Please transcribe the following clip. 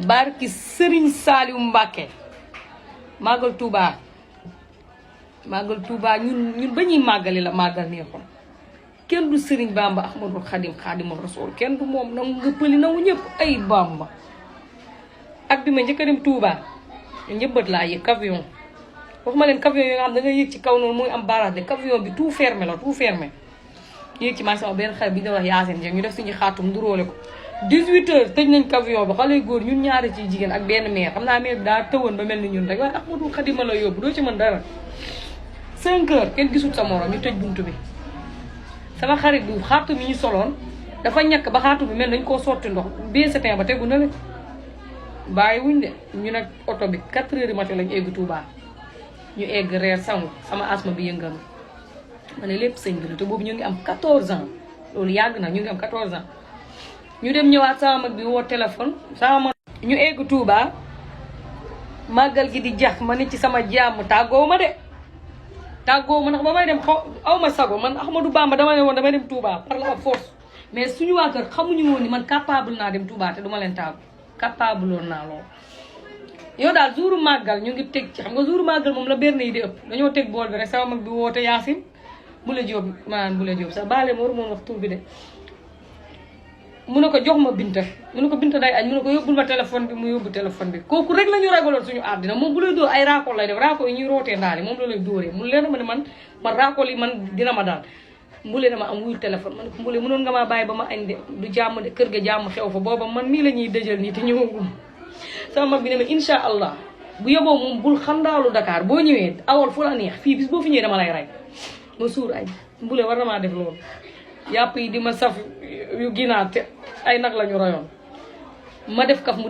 barki Serigne Saliou Mbacké màggal Touba ñun ba ñuy màggali la màggal neexoon kenn du Serigne Bamba Ahmadul Xadim Xaadimul Rasul kenn du moom nangu nga pëli nangu ñëpp ay Bamba ak bi ma njëkk a dem Touba njëbbat laa yëg camion waxuma leen camion yi nga xam da nga yëg ci kaw noonu muy am barrage de camion bi tout fermé la tout fermé yéeg ci maag sama benn xarit bi ñu wax Yacine Dieng ñu def suñu xaatum nduróole ko 18h tëj nañ camion bi xale góor ñun ñaari ci jigéen ak benn maire xam naa maire bi daa tëwoon ba mel ni ñun rek waaye Ahmadou Xadima la yóbbu doo ci mën dara 5h kenn gisul sa morom ñu tëj buntu bi sama xarit bi xaatu mi ñu soloon dafa ñàkk ba xaatu bi mel nañ koo sotti ndox B7 ba tegu na le bàyyi wuñ de ñu nag oto bi 4h du matin lañ egg Touba ñu egg reer sangu sama asma bi yëngal ma ne lépp sëñ bi la te boobu ñu ngi am 14 ans loolu yàgg na ñu ngi am 14 ans ñu dem ñëwaat sama mag bi woo téléphone sama mag ñu egg Touba màggal gi di jax ma ne ci sama jàmm tàggoo ma de tàggoo ma ndax ba may dem aw ma sago man Ahmadou Bamba dama ne woon damay dem Touba par la force mais suñu waa kër xamuñu woon ni man capable naa dem Touba te duma leen tàggu capable woon naa loolu yow daal jouru màggal ñu ngi teg ci xam nga jouru màggal moom la berne yi di ëpp dañoo teg bool bi rek sama mag bi woote Yacine Bula Diop maanaam Bula Diop sax baale ma waru moon wax tur bi de mu ne ko jox ma Binta mu ne ko Binta day añ mu ne ko yóbbul ma téléphone bi mu yóbbu téléphone bi kooku rek la ñu ragaloon suñu àddina moom bu lay dóor ay raakool lay def raakool yi ñuy rootee ndaali moom la lay dóoree mu leen ma ne man raakool yi man dina ma daal mbule dama am wuyul téléphone ma ne ko mbule mënoon nga maa bàyyi ba ma añ de du jàmm de kër ga jàmm xew fa booba man mii la ñuy dëjal nii te ñëwagum sama mag bi ne ma incha allah bu yeboo moom bul xandaalu Dakar boo ñëwee awal fu la neex fii bis boo fi ñëwee dama lay rey ma suur añ mbule war na maa def loolu yàpp yi di ma saf yu ginaar te ay nag la ñu rayoon ma def kaf mu